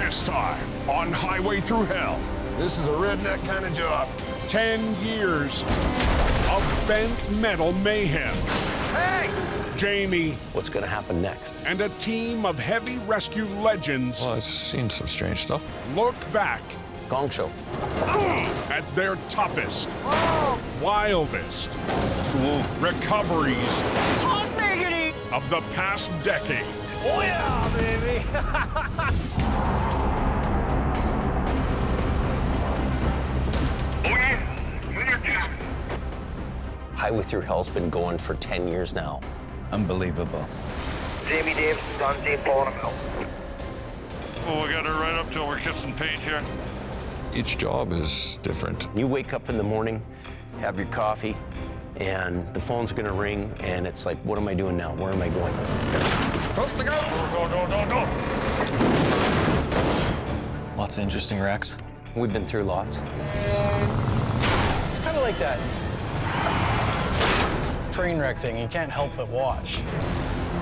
This time on Highway Thru Hell. This is a redneck kind of job. 10 years of bent metal mayhem. Hey! Jamie. What's gonna happen next? And a team of heavy rescue legends. Well, I've seen some strange stuff. Look back Gong show. at their toughest, wildest recoveries of the past decade. Oh yeah, baby! Highway Thru Hell's been going for 10 years now. Unbelievable. Jamie Davison's on St. Paul and Hill. Well, we got her right up till we're kissing paint here. Each job is different. You wake up in the morning, have your coffee, and the phone's gonna ring, and it's like, what am I doing now? Where am I going? Supposed to go. Go. Lots of interesting wrecks. We've been through lots. It's kind of like that train wreck thing. You can't help but watch.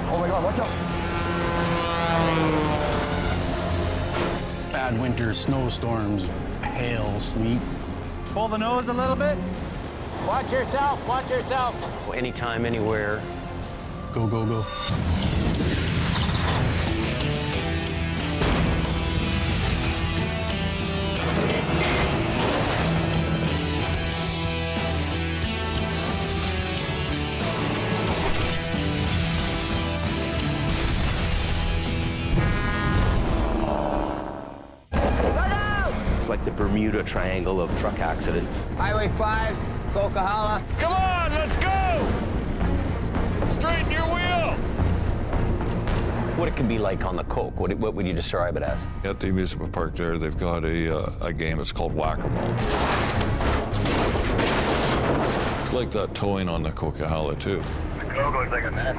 Oh my God, watch out. Bad winter, snowstorms, hail, sleet. Pull the nose a little bit. Watch yourself, watch yourself. Anytime, anywhere. Go, go, go. It's like the Bermuda Triangle of truck accidents. Highway 5, Coquihalla. Come on, let's go! Straighten your wheel! What it could be like on the Coke, what would you describe it as? At the amusement park there, they've got a game. It's called Whack-A-Mole. It's like that towing on the Coquihalla, too. The Go-Go's like a mess.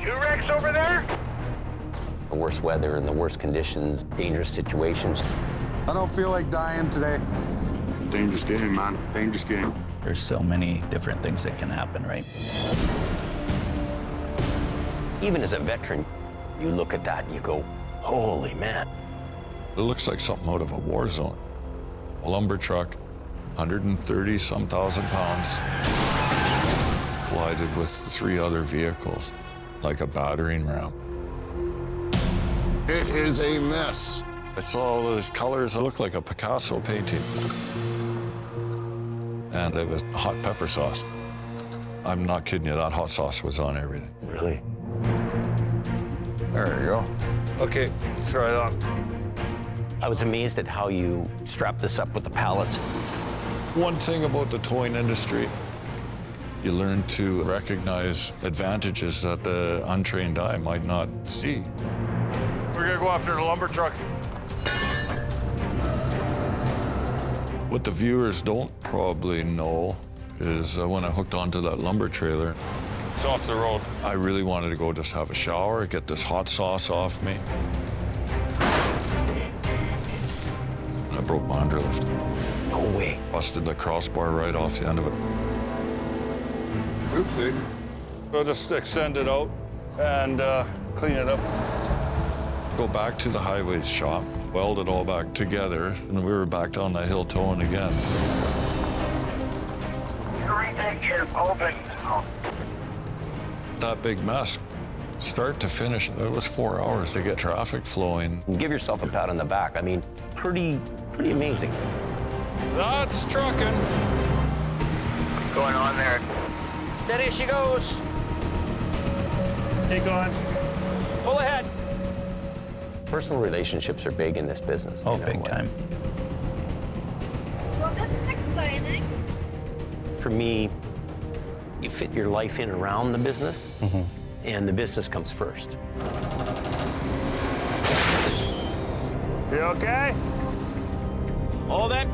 2 wrecks over there? The worst weather and the worst conditions, dangerous situations. I don't feel like dying today. Dangerous game, man. Dangerous game. There's so many different things that can happen, right? Even as a veteran, you look at that and you go, holy man. It looks like something out of a war zone. A lumber truck, 130-some thousand pounds, collided with 3 other vehicles, like a battering ram. It is a mess. I saw all those colors. It looked like a Picasso painting. And it was hot pepper sauce. I'm not kidding you, that hot sauce was on everything. Really? There you go. Okay, try it on. I was amazed at how you strapped this up with the pallets. One thing about the towing industry, you learn to recognize advantages that the untrained eye might not see. We're gonna go after the lumber truck. What the viewers don't probably know is when I hooked onto that lumber trailer, It's off the road. I really wanted to go just have a shower, get this hot sauce off me. And I broke my underlift. No way. Busted the crossbar right off the end of it. Oopsie. We'll just extend it out and clean it up. Go back to the highways shop, weld it all back together, and we were back down that hill towing again. Everything is open. That big mess, start to finish, it was 4 hours to get traffic flowing. Give yourself a pat on the back. I mean, pretty amazing. That's trucking. What's going on there? Steady as she goes. Keep going. Pull ahead. Personal relationships are big in this business. Oh, you know, big time. Well, this is exciting. For me, you fit your life in around the business, and the business comes first. You okay? Hold it.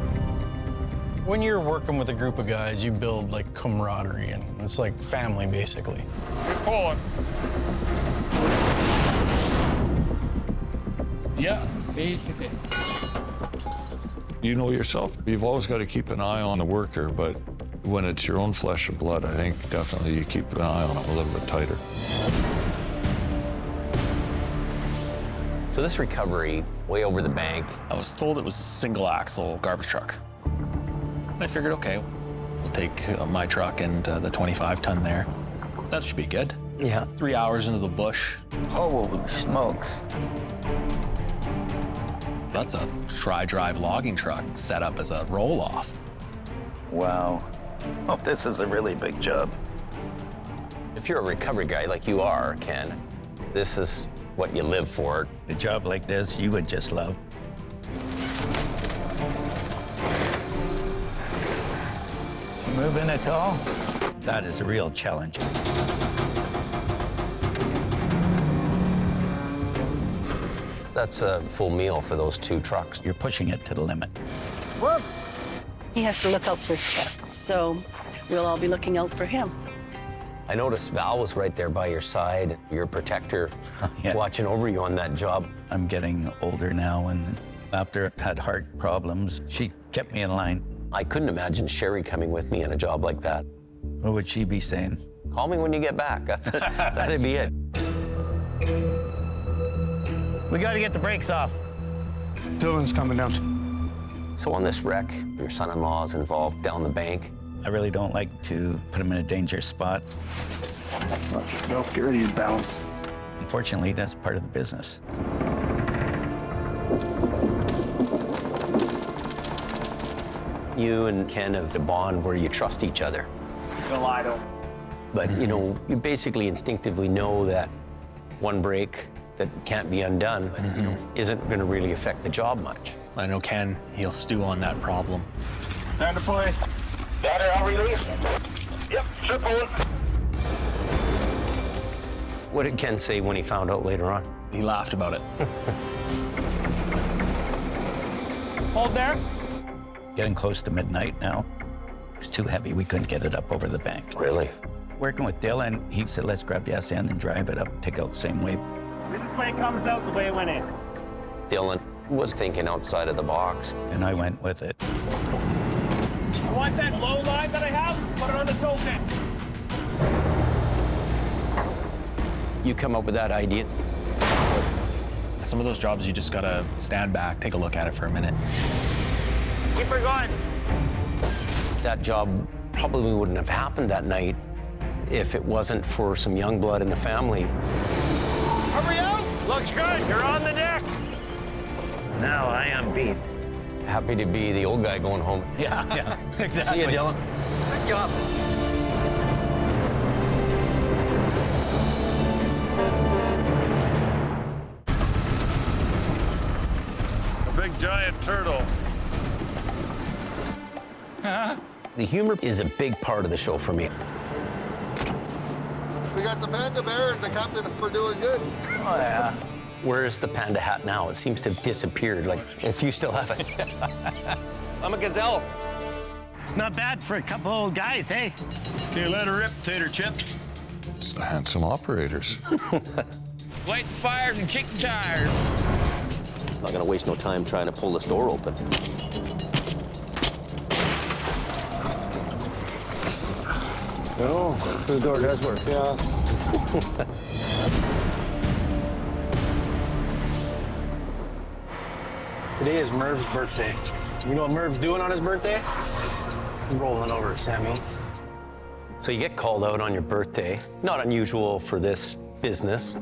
When you're working with a group of guys, you build like camaraderie, and it's like family, basically. Keep pulling. Yeah, basically. You know yourself, you've always got to keep an eye on the worker, but when it's your own flesh and blood, I think definitely you keep an eye on them a little bit tighter. So this recovery, way over the bank. I was told it was a single axle garbage truck. And I figured, okay, we'll take my truck and the 25 ton there. That should be good. Yeah. 3 hours into the bush. Holy smokes. That's a tri-drive logging truck set up as a roll-off. Wow. Oh, this is a really big job. If you're a recovery guy like you are, Ken, this is what you live for. A job like this, you would just love. Moving at all? That is a real challenge. That's a full meal for those 2 trucks. You're pushing it to the limit. He has to look out for his chest, so we'll all be looking out for him. I noticed Val was right there by your side, your protector, Yeah. watching over you on that job. I'm getting older now, and after I had heart problems, she kept me in line. I couldn't imagine Sherry coming with me in a job like that. What would she be saying? Call me when you get back. That'd be it. We gotta get the brakes off. Dylan's coming down. So on this wreck, your son-in-law is involved down the bank. I really don't like to put him in a dangerous spot. Go, get ready to bounce. Unfortunately, that's part of the business. You and Ken have a bond where you trust each other. But, you know, you basically instinctively know that one break that can't be undone, you know, isn't going to really affect the job much. I know Ken, he'll stew on that problem. Time to play. Got her, I'll release. Yep, circle. What did Ken say when he found out later on? He laughed about it. Hold there. Getting close to midnight now. It was too heavy. We couldn't get it up over the bank. Really? Working with Dylan, he said, let's grab the SN and drive it up, take out the same way. This way it comes out the way it went in. Dylan was thinking outside of the box. And I went with it. You want that low line that I have? Put it on the tow pin. You come up with that idea. Some of those jobs, you just gotta stand back, take a look at it for a minute. Keep her going. That job probably wouldn't have happened that night if it wasn't for some young blood in the family. Hurry out! Looks good. You're on the deck. Now I am beat. Happy to be the old guy going home. Yeah, exactly. See you, Dylan. Good job. A big giant turtle. The humor is a big part of the show for me. We got the panda bear and the captain for doing good. Oh, yeah. Where's the panda hat now? It seems to have disappeared. Like, it's you still have it. I'm a gazelle. Not bad for a couple old guys, hey? You let her rip, tater chip. It's the handsome operators. Light the fires and kick the tires. Not gonna waste no time trying to pull this door open. Oh, the door does work, yeah. Today is Merv's birthday. You know what Merv's doing on his birthday? He's rolling over to Sammy's. So you get called out on your birthday. Not unusual for this business.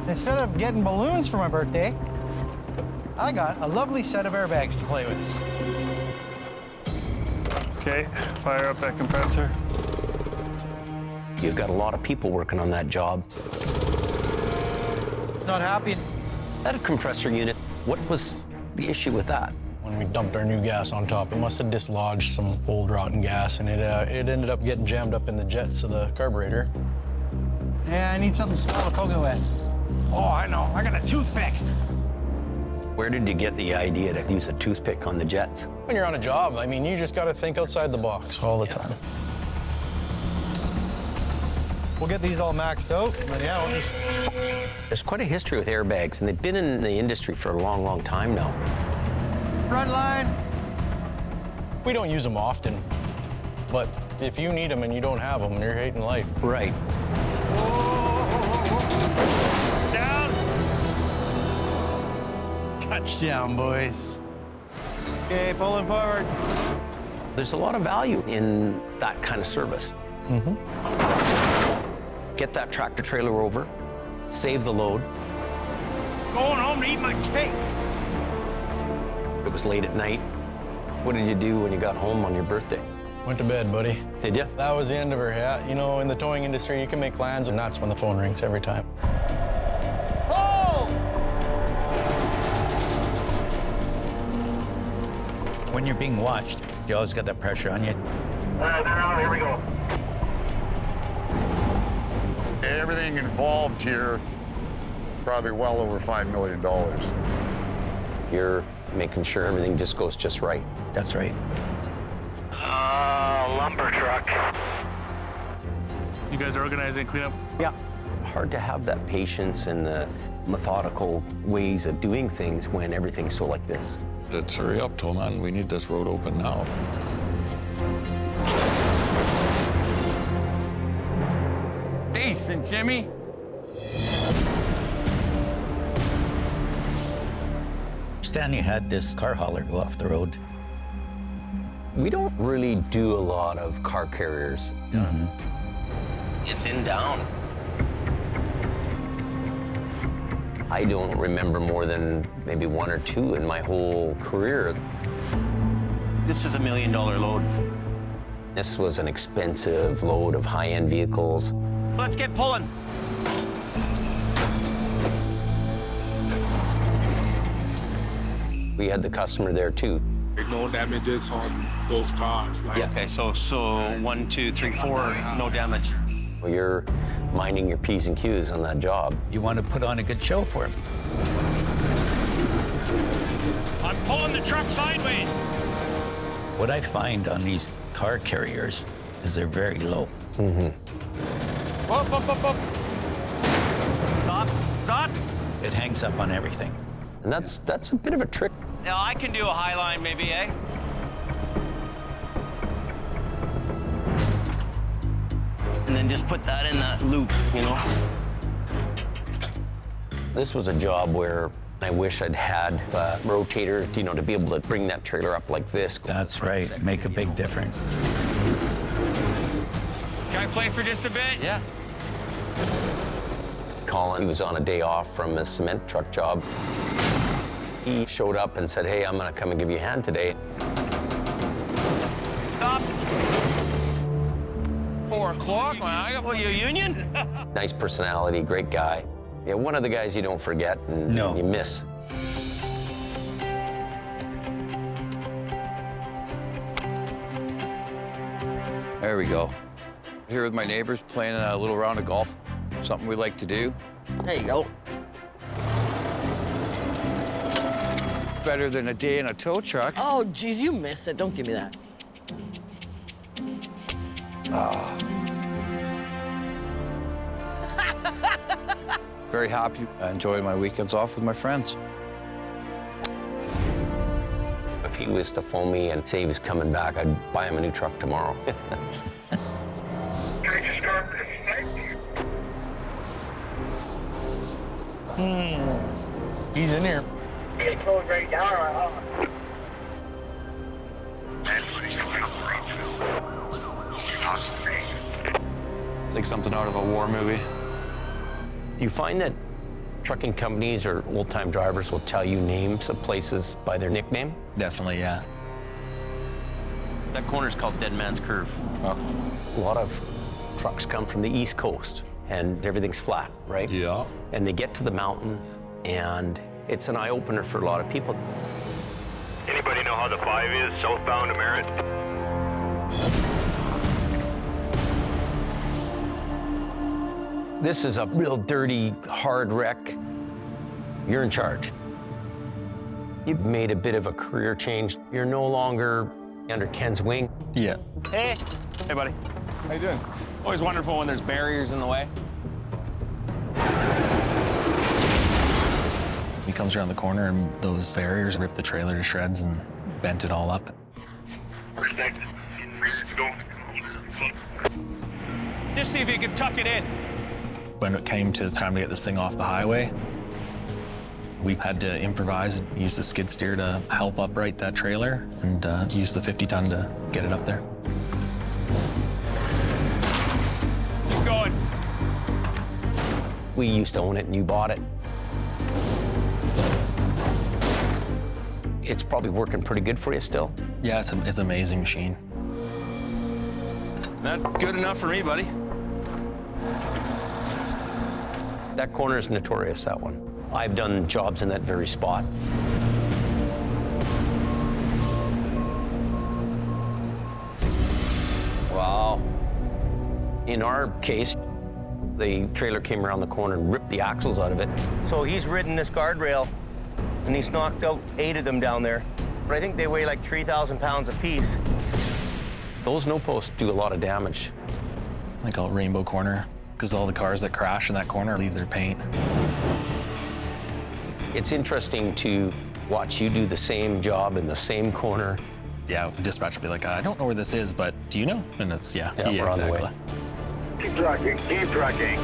Instead of getting balloons for my birthday, I got a lovely set of airbags to play with. Okay, fire up that compressor. You've got a lot of people working on that job. Not happy. That compressor unit, what was the issue with that? When we dumped our new gas on top, it must have dislodged some old rotten gas, and it ended up getting jammed up in the jets of the carburetor. Yeah, I need something small to poke it with. Oh, I know. I got a toothpick. Where did you get the idea to use a toothpick on the jets? When you're on a job, I mean, you just got to think outside the box all the time. We'll get these all maxed out, and yeah, we'll just... There's quite a history with airbags, and they've been in the industry for a long, long time now. Front line. We don't use them often, but if you need them and you don't have them, you're hating life. Right. Touchdown, boys. Okay, pulling forward. There's a lot of value in that kind of service. Get that tractor trailer over, save the load. Going home to eat my cake. It was late at night. What did you do when you got home on your birthday? Went to bed, buddy. Did you? That was the end of her. Yeah, you know, in the towing industry, you can make plans, and that's when the phone rings every time. When you're being watched, you always got that pressure on you. Here we go. Everything involved here, probably well over $5 million. You're making sure everything just goes just right. That's right. Lumber truck. You guys are organizing cleanup? Yeah. Hard to have that patience and the methodical ways of doing things when everything's so like this. Let's hurry up, Toman. We need this road open now. Decent, Jimmy. Stanley had this car hauler go off the road. We don't really do a lot of car carriers. It's in down. I don't remember more than maybe one or two in my whole career. This is $1 million load. This was an expensive load of high-end vehicles. Let's get pulling. We had the customer there too. No damages on those cars. Yeah. Okay, so 1, 2, 3, 4, no damage. Well, you're minding your P's and Q's on that job. You want to put on a good show for him. I'm pulling the truck sideways. What I find on these car carriers is they're very low. Up, up, up, up. Stop. It hangs up on everything. And that's a bit of a trick. Now I can do a high line maybe, eh? And then just put that in that loop, you know? This was a job where I wish I'd had a rotator, you know, to be able to bring that trailer up like this. That's right. Make a big difference. Can I play for just a bit? Yeah. Colin was on a day off from his cement truck job. He showed up and said, hey, I'm gonna come and give you a hand today. Stop. 4 o'clock, man. Well, you union? Nice personality, great guy. Yeah, one of the guys you don't forget and you miss. There we go. Here with my neighbors playing a little round of golf. Something we like to do. There you go. Better than a day in a tow truck. Oh, geez, you missed it. Don't give me that. Very happy. I enjoy my weekends off with my friends. If he was to phone me and say he was coming back, I'd buy him a new truck tomorrow. He's in here. It goes right down. It's like something out of a war movie. You find that trucking companies or old-time drivers will tell you names of places by their nickname? Definitely, yeah. That corner's called Dead Man's Curve. A lot of trucks come from the East Coast, and everything's flat, right? Yeah. And they get to the mountain, and it's an eye-opener for a lot of people. Anybody know how the 5 is southbound to Merritt? This is a real dirty, hard wreck. You're in charge. You've made a bit of a career change. You're no longer under Ken's wing. Yeah. Hey. Hey, buddy. How you doing? Always wonderful when there's barriers in the way. He comes around the corner and those barriers ripped the trailer to shreds and bent it all up. Just see if you can tuck it in. When it came to time to get this thing off the highway, We had to improvise and use the skid steer to help upright that trailer and use the 50-ton to get it up there. Keep going. We used to own it and you bought it. It's probably working pretty good for you still. Yeah, it's an amazing machine. That's good enough for me, buddy. That corner is notorious, that one. I've done jobs in that very spot. Wow. In our case, the trailer came around the corner and ripped the axles out of it. So he's ridden this guardrail and he's knocked out 8 of them down there. But I think they weigh like 3,000 pounds apiece. Those no posts do a lot of damage. I call it Rainbow Corner, because all the cars that crash in that corner leave their paint. It's interesting to watch you do the same job in the same corner. Yeah, the dispatcher will be like, I don't know where this is, but do you know? And it's, yeah, we're on the exactly. way. Keep trucking, keep trucking.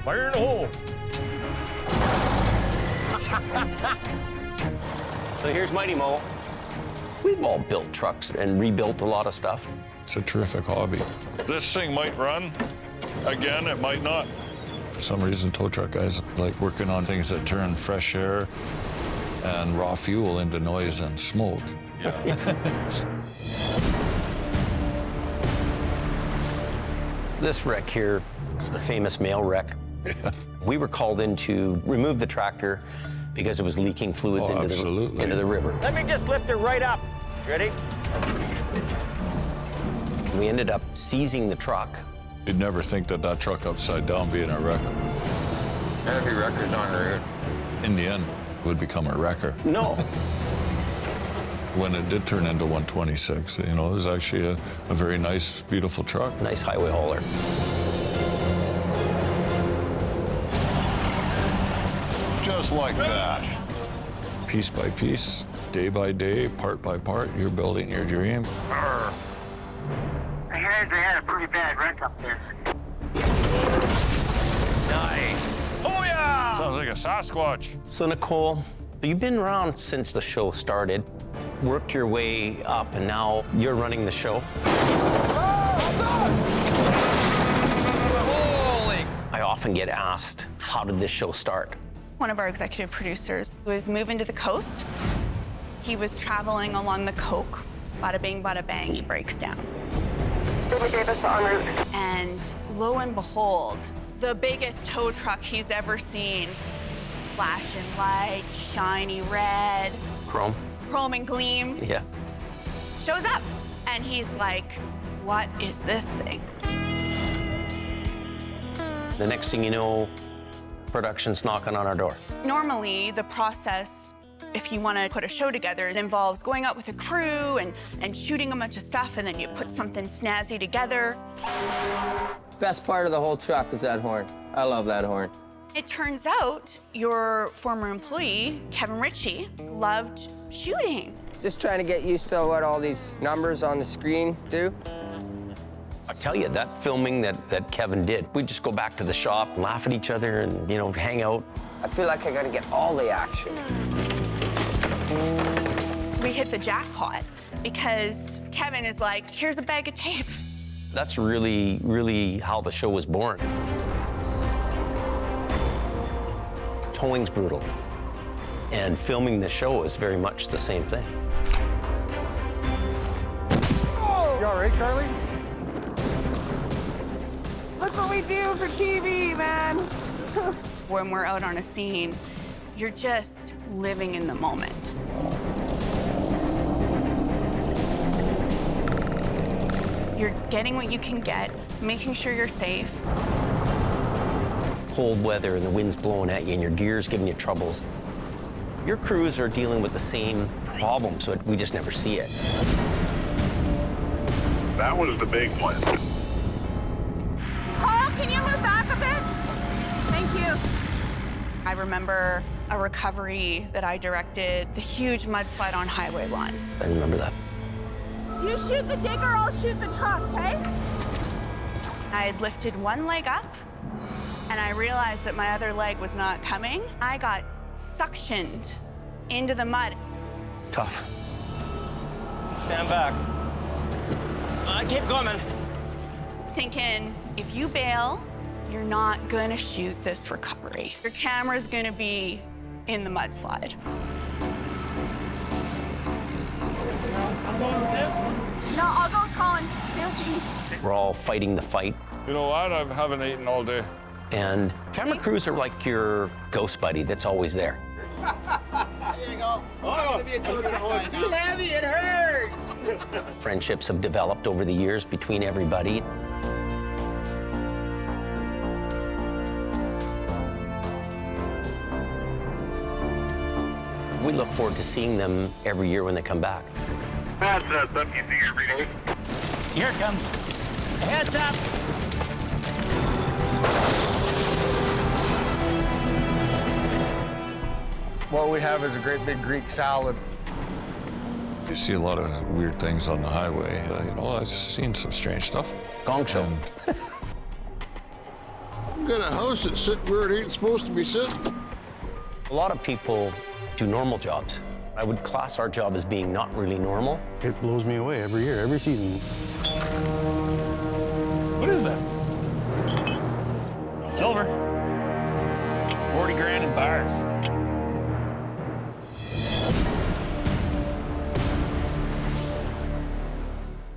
Fire in the hole. So here's Mighty Mo. We've all built trucks and rebuilt a lot of stuff. It's a terrific hobby. This thing might run. Again, it might not. For some reason, tow truck guys like working on things that turn fresh air and raw fuel into noise and smoke. Yeah. This wreck here is the famous mail wreck. We were called in to remove the tractor because it was leaking fluids into the river. Let me just lift it right up. Ready? We ended up seizing the truck. You'd never think that that truck upside down being a wreck. Heavy wreckers on the road. In the end, would become a wrecker. No. When it did turn into 126, you know, it was actually a very nice, beautiful truck. Nice highway hauler. Just like that. Piece by piece, day by day, part by part, you're building your dream. I heard they had a pretty bad wreck up there. Nice. Oh, yeah! Sounds like a Sasquatch. So Nicole, you've been around since the show started, worked your way up, and now you're running the show. Holy! I often get asked, how did this show start? One of our executive producers was moving to the coast. He was traveling along the Coke. Bada bing, bada bang, he breaks down. And lo and behold, the biggest tow truck he's ever seen. Flashing lights, shiny red. Chrome? Chrome and gleam. Yeah. Shows up. And he's like, what is this thing? The next thing you know, production's knocking on our door. Normally, the process, if you want to put a show together, it involves going out with a crew and shooting a bunch of stuff, and then you put something snazzy together. Best part of the whole truck is that horn. I love that horn. It turns out your former employee, Kevin Ritchie, loved shooting. Just trying to get used to what all these numbers on the screen do. I tell you, that filming that Kevin did, we'd just go back to the shop, laugh at each other, and, you know, hang out. I feel like I gotta get all the action. We hit the jackpot because Kevin is like, here's a bag of tape. That's really, really how the show was born. Towing's brutal, and filming the show is very much the same thing. You all right, Carly? Look what we do for TV, man. When we're out on a scene, you're just living in the moment. You're getting what you can get, making sure you're safe. Cold weather and the wind's blowing at you and your gear's giving you troubles. Your crews are dealing with the same problems, but we just never see it. That was the big one. Paul, can you move back a bit? Thank you. I remember a recovery that I directed, the huge mudslide on Highway 1. I remember that. You shoot the digger, I'll shoot the truck, okay? I had lifted one leg up, and I realized that my other leg was not coming. I got suctioned into the mud. Tough. Stand back. I keep coming. Thinking, if you bail, you're not gonna shoot this recovery. Your camera's gonna be in the mudslide. No, I'll go with Colin. Still G. We're all fighting the fight. You know what? I haven't eaten all day. And camera crews are like your ghost buddy that's always there. There you go. Oh, it's too heavy, it hurts. Friendships have developed over the years between everybody. We look forward to seeing them every year when they come back. That's something you see every day. Here it comes. Heads up. What we have is a great big Greek salad. You see a lot of weird things on the highway. You know, I've seen some strange stuff. Gong show. I've got a house that's sitting where it ain't supposed to be sitting. A lot of people do normal jobs. I would class our job as being not really normal. It blows me away every year, every season. What is that? Silver. 40 grand in bars.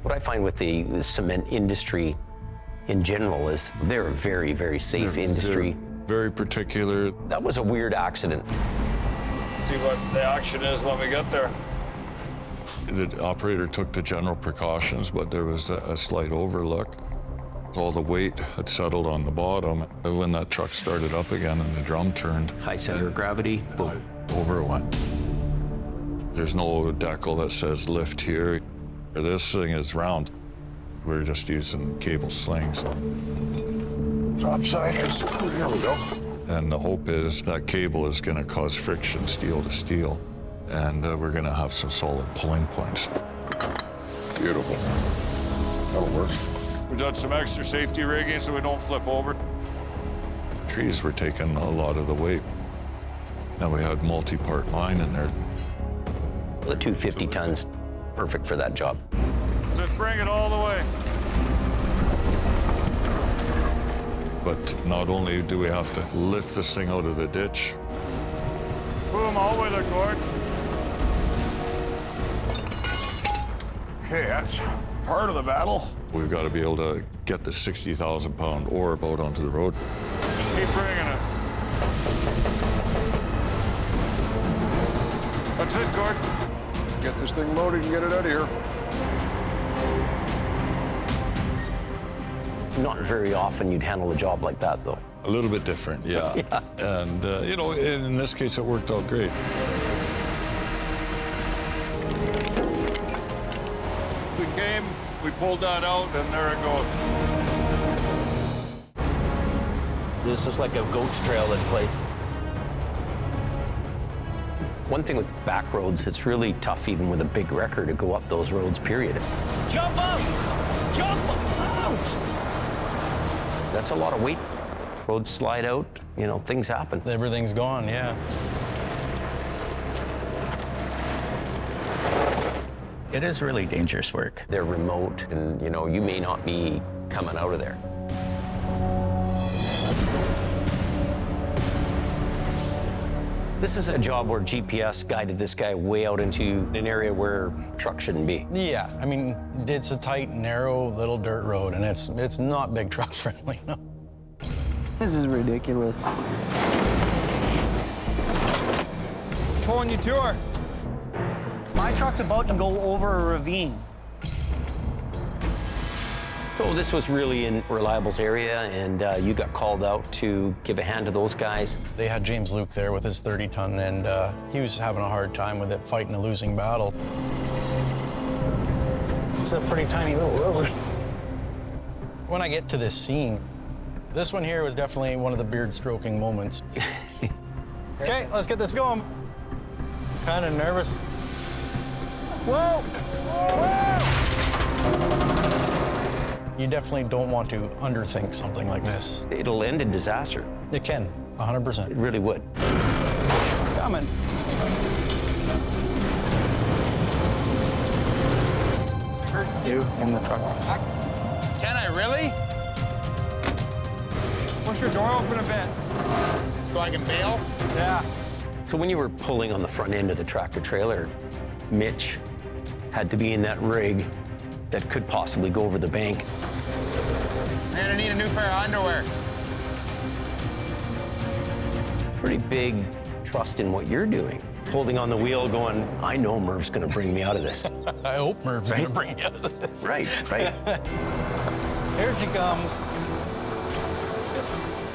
What I find with the cement industry in general is they're a very, very safe industry. They're very particular. That was a weird accident. See what the action is when we get there. The operator took the general precautions, but there was a slight overlook. All the weight had settled on the bottom. When that truck started up again and the drum turned, High center of gravity, boom. Over it went. There's no decal that says lift here. This thing is round. We're just using cable slings. Topsiders. Here we go. And the hope is that cable is going to cause friction steel to steel, and we're going to have some solid pulling points. Beautiful. That'll work. We've done some extra safety rigging so we don't flip over. Trees were taking a lot of the weight. Now we had multi-part line in there. The 250 tons, perfect for that job. Let's bring it all the way. But not only do we have to lift this thing out of the ditch. Boom, all with it, Gord. Okay, that's part of the battle. We've got to be able to get the 60,000-pound ore boat onto the road. Keep bringing it. That's it, Gord. Get this thing loaded and get it out of here. Not very often you'd handle a job like that, though. A little bit different, yeah. Yeah. And, you know, in this case, it worked out great. We came, we pulled that out, and there it goes. This is like a goat's trail, this place. One thing with back roads, it's really tough, even with a big wrecker, to go up those roads, period. Jump up! Jump out! That's a lot of weight. Roads slide out, you know, things happen. Everything's gone, yeah. It is really dangerous work. They're remote, and, you know, you may not be coming out of there. This is a job where GPS guided this guy way out into an area where trucks shouldn't be. Yeah, I mean, it's a tight, narrow little dirt road, and it's not big truck friendly, no. This is ridiculous. Pulling you to her. My truck's about to go over a ravine. So this was really in Reliable's area, and you got called out to give a hand to those guys. They had James Luke there with his 30-ton, and he was having a hard time with it, fighting a losing battle. It's a pretty tiny little road. When I get to this scene, this one here was definitely one of the beard-stroking moments. Okay, let's get this going. Kind of nervous. Whoa! Whoa! You definitely don't want to underthink something like this. It'll end in disaster. It can, 100%. It really would. It's coming. You in the truck. Can I really? Push your door open a bit so I can bail. Yeah. So when you were pulling on the front end of the tractor trailer, Mitch had to be in that rig that could possibly go over the bank. Man, I need a new pair of underwear. Pretty big trust in what you're doing. Holding on the wheel going, I know Merv's gonna bring me out of this. I hope Merv's gonna bring me out of this. Right. Here she comes.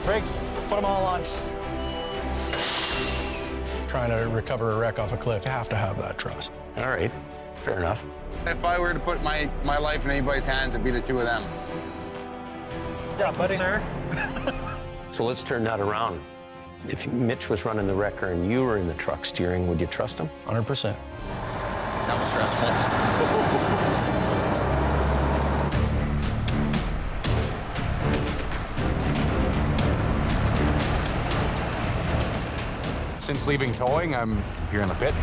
Brakes, put them all on. Trying to recover a wreck off a cliff, you have to have that trust. All right, fair enough. If I were to put my life in anybody's hands, it'd be the two of them. Yeah, buddy. Sir. So let's turn that around. If Mitch was running the wrecker and you were in the truck steering, would you trust him? 100%. That was stressful. Since leaving towing, I'm here in the pit.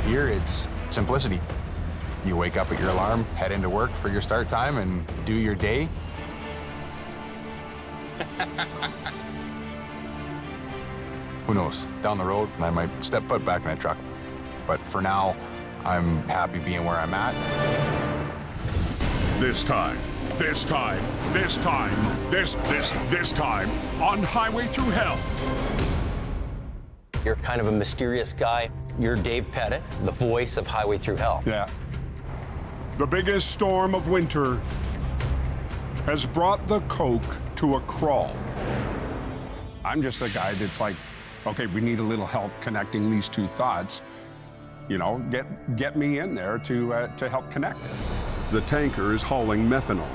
Here, it's simplicity. You wake up at your alarm, head into work for your start time, and do your day. Who knows? Down the road, I might step foot back in that truck. But for now, I'm happy being where I'm at. This time on Highway Thru Hell. You're kind of a mysterious guy. You're Dave Pettit, the voice of Highway Thru Hell. Yeah. The biggest storm of winter has brought the Coke to a crawl. I'm just a guy that's like, okay, we need a little help connecting these two thoughts. You know, get me in there to help connect it. The tanker is hauling methanol,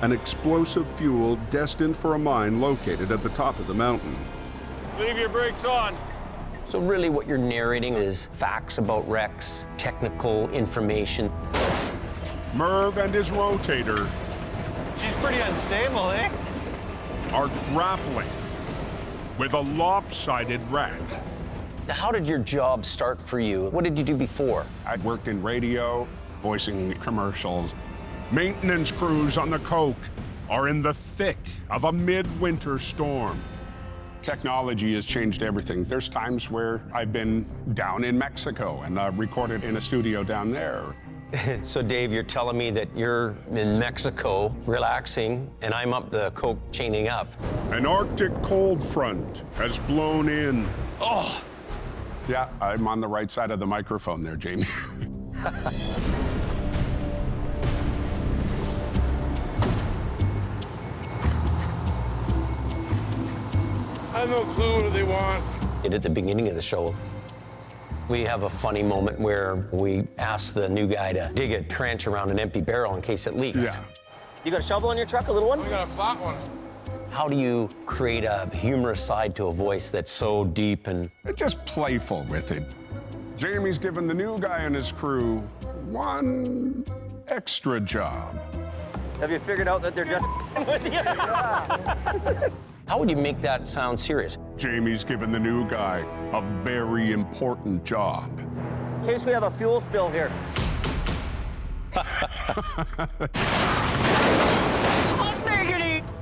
an explosive fuel destined for a mine located at the top of the mountain. Leave your brakes on. So really what you're narrating is facts about wrecks, technical information. Merv and his rotator She's pretty unstable, eh? are grappling with a lopsided wreck. How did your job start for you? What did you do before? I worked in radio, voicing commercials. Maintenance crews on the Coke are in the thick of a midwinter storm. Technology has changed everything. There's times where I've been down in Mexico and recorded in a studio down there. So Dave, you're telling me that you're in Mexico relaxing and I'm up the Coke chaining up. An Arctic cold front has blown in. Oh. Yeah, I'm on the right side of the microphone there, Jamie. I have no clue what they want. At the beginning of the show, we have a funny moment where we ask the new guy to dig a trench around an empty barrel in case it leaks. Yeah. You got a shovel in your truck, a little one? We got a flat one. How do you create a humorous side to a voice that's so deep and... Just playful with it. Jamie's given the new guy and his crew one extra job. Have you figured out that they're just with you? How would you make that sound serious? Jamie's given the new guy a very important job. In case we have a fuel spill here.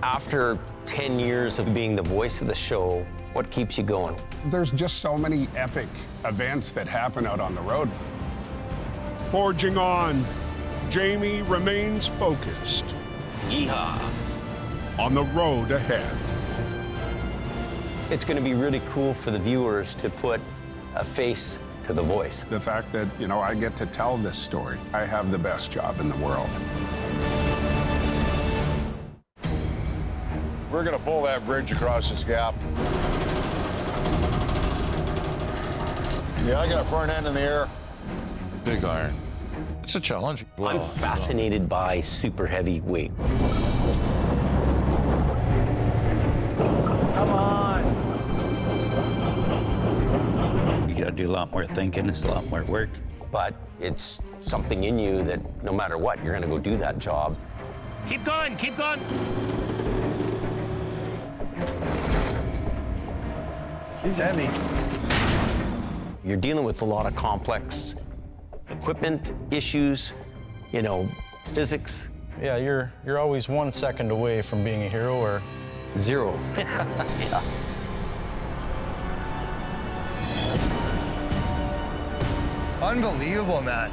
After 10 years of being the voice of the show, what keeps you going? There's just so many epic events that happen out on the road. Forging on, Jamie remains focused. Yeehaw! On the road ahead. It's going to be really cool for the viewers to put a face to the voice. The fact that, you know, I get to tell this story. I have the best job in the world. We're gonna pull that bridge across this gap. Yeah, I got a front end in the air. Big iron. It's a challenge. I'm fascinated by super heavy weight. Come on. You gotta do a lot more thinking, it's a lot more work. but it's something in you that no matter what, you're gonna go do that job. Keep going, keep going. He's heavy. You're dealing with a lot of complex equipment issues, you know, physics. Yeah, you're always 1 second away from being a hero or 0. Yeah. Unbelievable, man.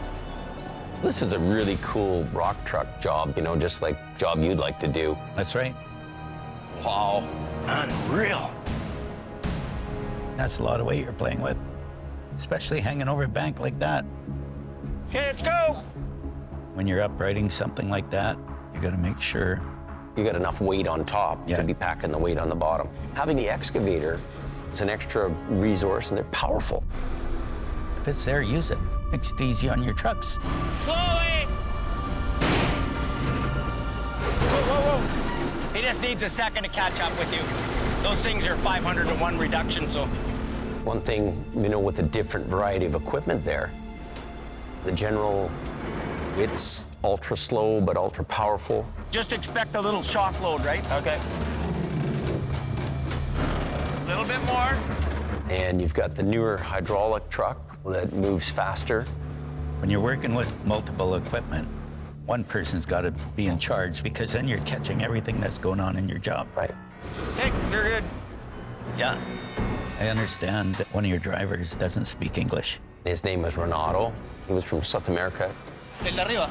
This is a really cool rock truck job, you know, just like job you'd like to do. That's right. Wow. Unreal. That's a lot of weight you're playing with, especially hanging over a bank like that. Okay, let's go. When you're uprighting something like that, you got to make sure you got enough weight on top to be packing the weight on the bottom. Having the excavator is an extra resource, and they're powerful. if it's there, use it. Makes it easy on your trucks. Slowly! Whoa, whoa, whoa. He just needs a second to catch up with you. Those things are 500 to 1 reduction, so. One thing, you know, with a different variety of equipment there, the General, it's ultra slow but ultra powerful. Just expect a little shock load, right? Okay. A little bit more. And you've got the newer hydraulic truck that moves faster. When you're working with multiple equipment, one person's got to be in charge, because then you're catching everything that's going on in your job. Right. Hey, you're good. Yeah. I understand that one of your drivers doesn't speak English. His name was Renato. He was from South America. El de arriba.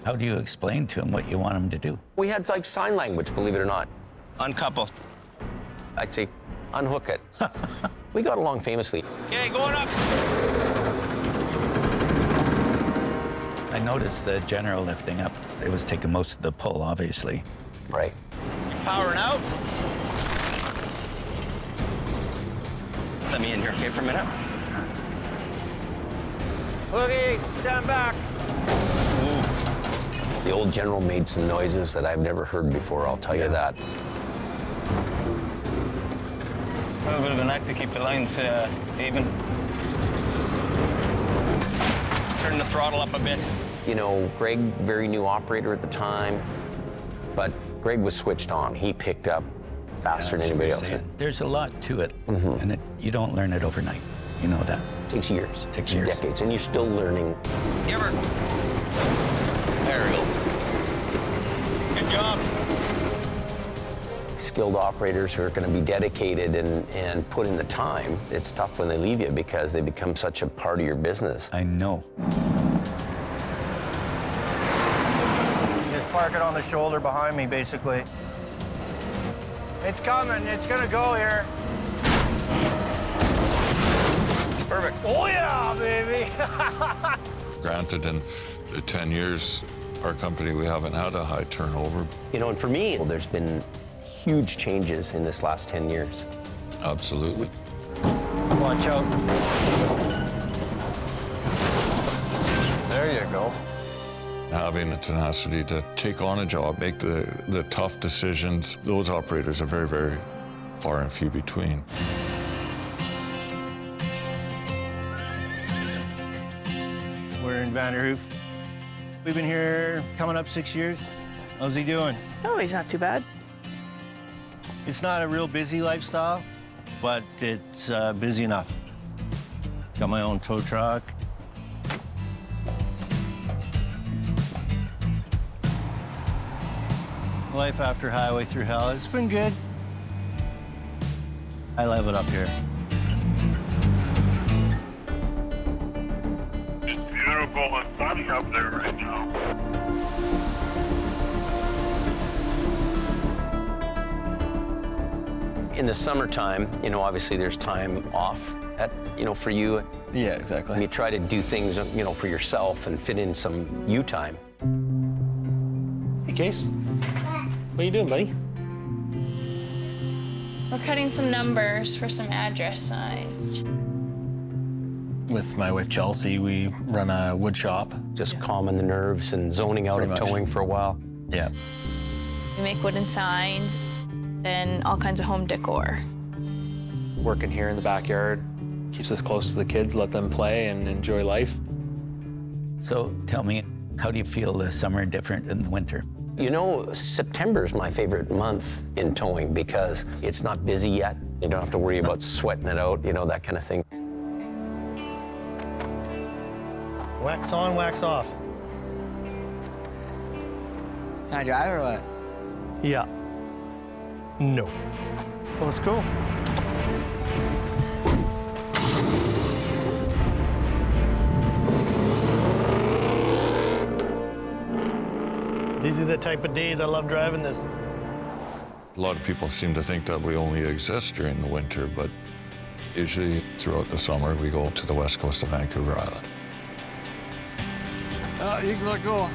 How do you explain to him what you want him to do? We had like sign language, believe it or not. Uncouple. I'd say unhook it. We got along famously. Okay, going up. I noticed the General lifting up. It was taking most of the pull, obviously. Right. You're powering out. Let me in here, okay, for a minute. Okay, stand back. The old General made some noises that I've never heard before, I'll tell you that. A little bit of a knack to keep the lines even. Turn the throttle up a bit. You know, Greg, very new operator at the time, but Greg was switched on. He picked up faster than anybody else. There's a lot to it, and you don't learn it overnight. You know that. It takes years. Takes years. Decades, and you're still learning. Give her. There we go. Good job. Skilled operators who are going to be dedicated and put in the time, it's tough when they leave you because they become such a part of your business. I know. Just park it on the shoulder behind me, basically. It's coming. It's gonna go here. Perfect. Oh yeah, baby. Granted, in the 10 years, our company, we haven't had a high turnover. You know, and for me, there's been huge changes in this last 10 years. Absolutely. Watch out. There you go. Having the tenacity to take on a job, make the tough decisions, those operators are very, very far and few between. We're in Vanderhoof. We've been here coming up 6 years. How's he doing? Oh, he's not too bad. It's not a real busy lifestyle, but it's busy enough. Got my own tow truck. Life after Highway Thru Hell, it's been good. I love it up here. It's beautiful and sunny up there right now. In the summertime, you know, obviously there's time off for you. Yeah, exactly. And you try to do things, you know, for yourself and fit in some you time. Hey, Case. What are you doing, buddy? We're cutting some numbers for some address signs. With my wife, Chelsea, we run a wood shop. Just calming the nerves and zoning out of towing for a while. Yeah. We make wooden signs and all kinds of home decor. Working here in the backyard keeps us close to the kids, let them play and enjoy life. So tell me, how do you feel the summer different than the winter? You know, September's my favorite month in towing because it's not busy yet. You don't have to worry about sweating it out, you know, that kind of thing. Wax on, wax off. Can I drive or what? Yeah. No. Well, let's go. These are the type of days I love driving this. A lot of people seem to think that we only exist during the winter, but usually throughout the summer, we go to the west coast of Vancouver Island. You can let go.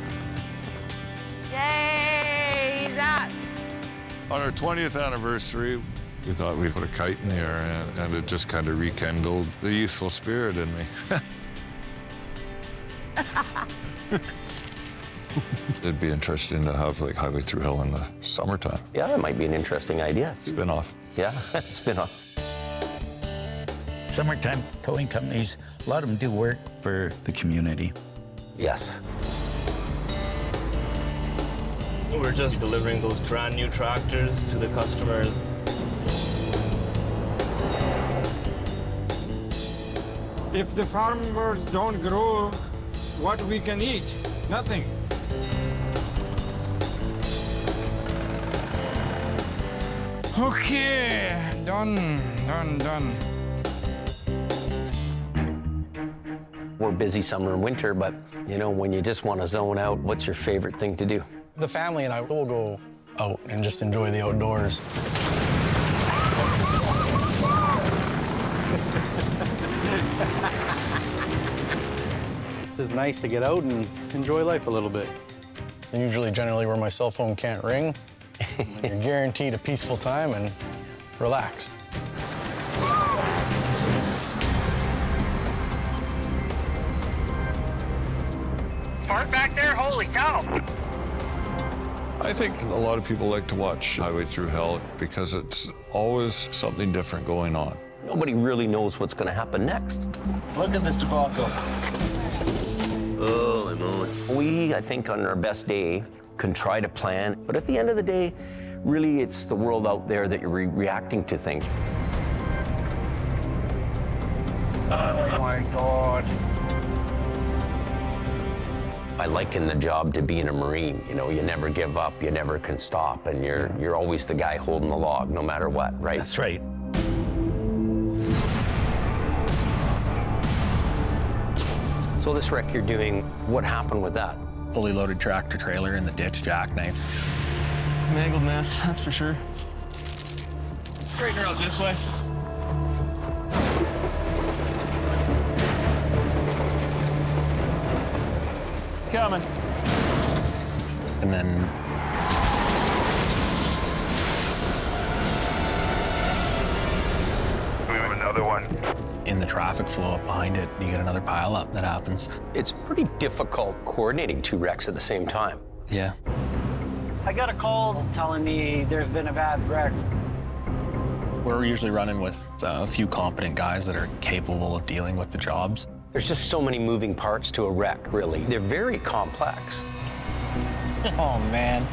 Yay! He's out. On our 20th anniversary, we thought we'd put a kite in the air, and it just kind of rekindled the youthful spirit in me. It'd be interesting to have like Highway Thru Hell in the summertime. Yeah, that might be an interesting idea. Spin-off. Yeah, spin-off. Summertime towing companies, a lot of them do work for the community. Yes. We're just delivering those brand new tractors to the customers. If the farmers don't grow what we can eat, nothing. Okay, done. We're busy summer and winter, but you know, when you just want to zone out, what's your favorite thing to do? The family and I will go out and just enjoy the outdoors. It's nice to get out and enjoy life a little bit. Generally where my cell phone can't ring. You're guaranteed a peaceful time and relax. Park back there? Holy cow! I think a lot of people like to watch Highway Thru Hell because it's always something different going on. Nobody really knows what's going to happen next. Look at this debacle. Holy moly. We, I think, on our best day, can try to plan, but at the end of the day, really, it's the world out there that you're reacting to things. Oh my God. I liken the job to being a Marine. You know, you never give up, you never can stop, and you're always the guy holding the log, no matter what, right? That's right. So this wreck you're doing, what happened with that? Fully loaded tractor trailer in the ditch, jackknife. It's a mangled mess, that's for sure. Straighten her out this way. Coming. And then We have another one. in the traffic flow up behind it, you get another pile up that happens. It's pretty difficult coordinating two wrecks at the same time. Yeah. I got a call telling me there's been a bad wreck. We're usually running with a few competent guys that are capable of dealing with the jobs. There's just so many moving parts to a wreck, really. They're very complex. Oh, man.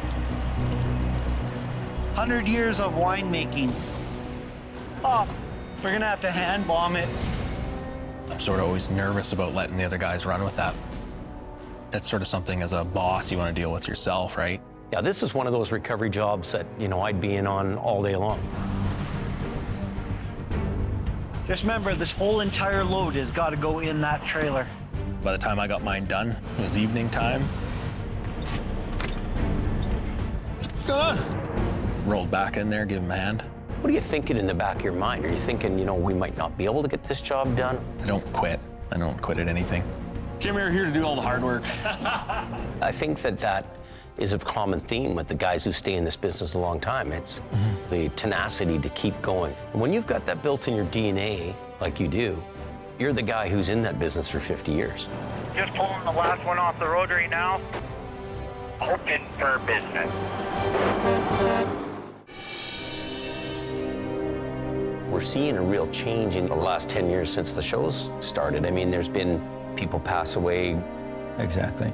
100 years of winemaking. Oh, we're gonna have to hand bomb it. I'm sort of always nervous about letting the other guys run with that. That's sort of something as a boss you want to deal with yourself, right? Yeah, this is one of those recovery jobs that, you know, I'd be in on all day long. Just remember, this whole entire load has got to go in that trailer. By the time I got mine done, it was evening time. What's going on? Rolled back in there, give him a hand. What are you thinking in the back of your mind? Are you thinking, you know, we might not be able to get this job done? I don't quit. I don't quit at anything. Jim, you're here to do all the hard work. I think that is a common theme with the guys who stay in this business a long time. It's the tenacity to keep going. When you've got that built in your DNA, like you do, you're the guy who's in that business for 50 years. Just pulling the last one off the road right now. Open for business. We're seeing a real change in the last 10 years since the show's started. I mean, there's been people pass away Exactly.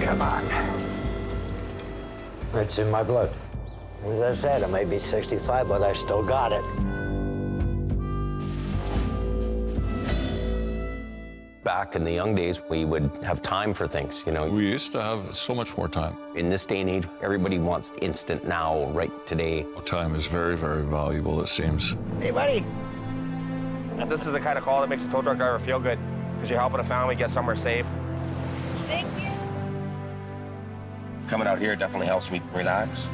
Come on. It's in my blood. As I said, I may be 65, but I still got it. Back in the young days, we would have time for things, you know. We used to have so much more time. In this day and age, everybody wants instant now, right today. Time is very, very valuable, it seems. Hey, buddy. This is the kind of call that makes a tow truck driver feel good, because you're helping a family get somewhere safe. Thank you. Coming out here definitely helps me relax.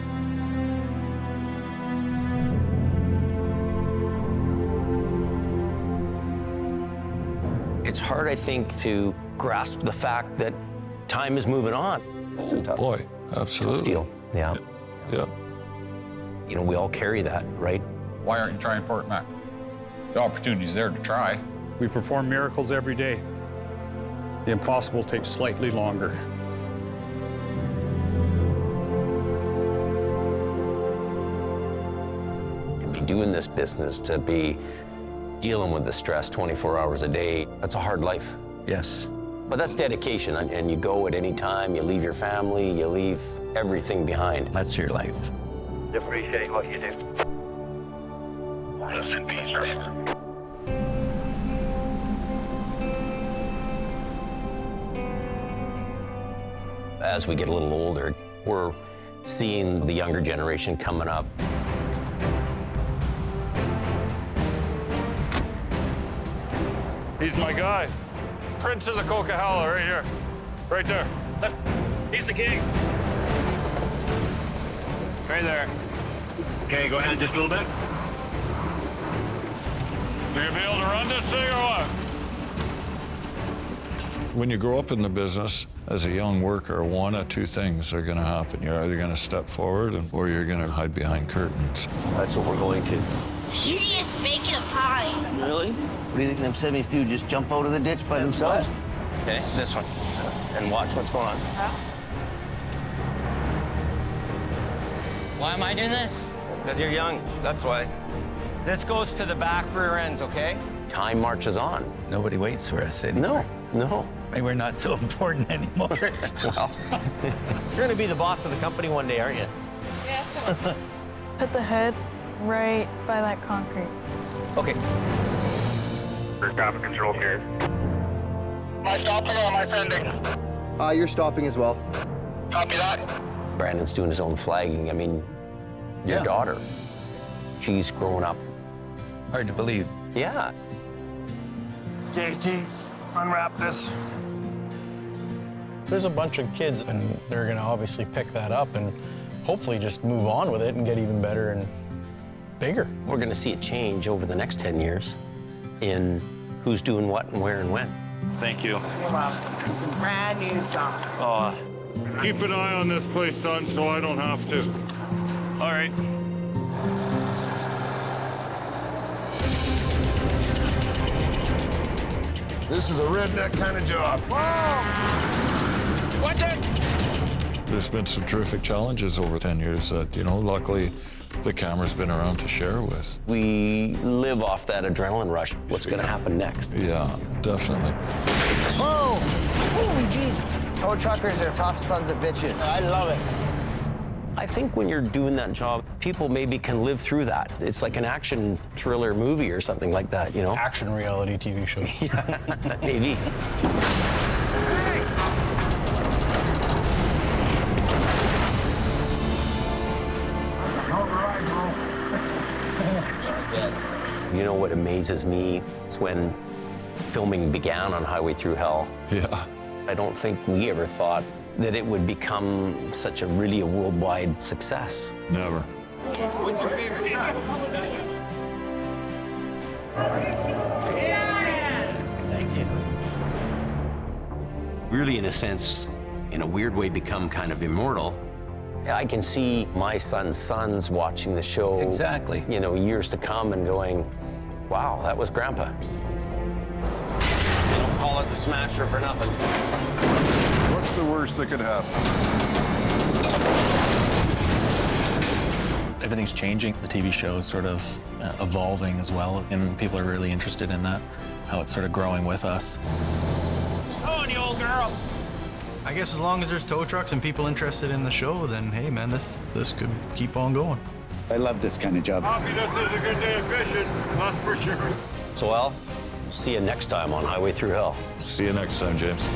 It's hard, I think, to grasp the fact that time is moving on. It's a tough, boy, absolutely. Tough deal. Yeah. Yeah. You know, we all carry that, right? Why aren't you trying for it, Matt? The opportunity's there to try. We perform miracles every day. The impossible takes slightly longer. To be doing this business, to be dealing with the stress 24 hours a day, that's a hard life. Yes. But that's dedication, and you go at any time, you leave your family, you leave everything behind. That's your life. Appreciate what you do. Rest in peace, driver. As we get a little older, we're seeing the younger generation coming up. He's my guy. Prince of the Coquihalla, right here. Right there. He's the king. Right there. Okay, go ahead just a little bit. You gonna be able to run this thing or what? When you grow up in the business as a young worker, one of two things are going to happen. You're either going to step forward or you're going to hide behind curtains. That's what we're going to. You just making a pie. Really? What do you think them 70s do? Just jump out of the ditch by themselves? Okay, this one. And watch what's going on. Why am I doing this? Because you're young, that's why. This goes to the back rear ends, okay? Time marches on. Nobody waits for us anymore. No. Maybe we're not so important anymore. Well, you're going to be the boss of the company one day, aren't you? Yeah. Put the hood right by that concrete. Okay. For traffic control here. Am I stopping or am I sending? You're stopping as well. Copy that. Brandon's doing his own flagging. I mean, your daughter, she's growing up. Hard to believe. Yeah. JT, unwrap this. There's a bunch of kids, and they're going to obviously pick that up and hopefully just move on with it and get even better and bigger. We're going to see a change over the next 10 years in who's doing what and where and when. Thank you. You're welcome. It's a brand new song. Oh, keep an eye on this place, son, so I don't have to. All right. This is a redneck kind of job. Watch it! There's been some terrific challenges over 10 years that, you know, luckily the camera's been around to share with. We live off that adrenaline rush. What's going to happen next? Yeah, definitely. Whoa! Holy jeez. Tow truckers are tough sons of bitches. I love it. I think when you're doing that job, people maybe can live through that. It's like an action thriller movie or something like that, you know? Action reality TV show. Yeah, maybe. You know what amazes me is when filming began on Highway Thru Hell. Yeah. I don't think we ever thought that it would become such a worldwide success. Never. What's your favorite shot? Thank you. Really, in a sense, in a weird way, become kind of immortal. I can see my son's sons watching the show. Exactly. You know, years to come and going, wow, that was Grandpa. They don't call it the Smasher for nothing. What's the worst that could happen? Everything's changing. The TV show is sort of evolving as well, and people are really interested in that, how it's sort of growing with us. Come on, you old girl. I guess as long as there's tow trucks and people interested in the show, then hey man, this could keep on going. I love this kind of job. Happy this is a good day of fishing, that's for sure. So Al, see you next time on Highway Thru Hell. See you next time, James.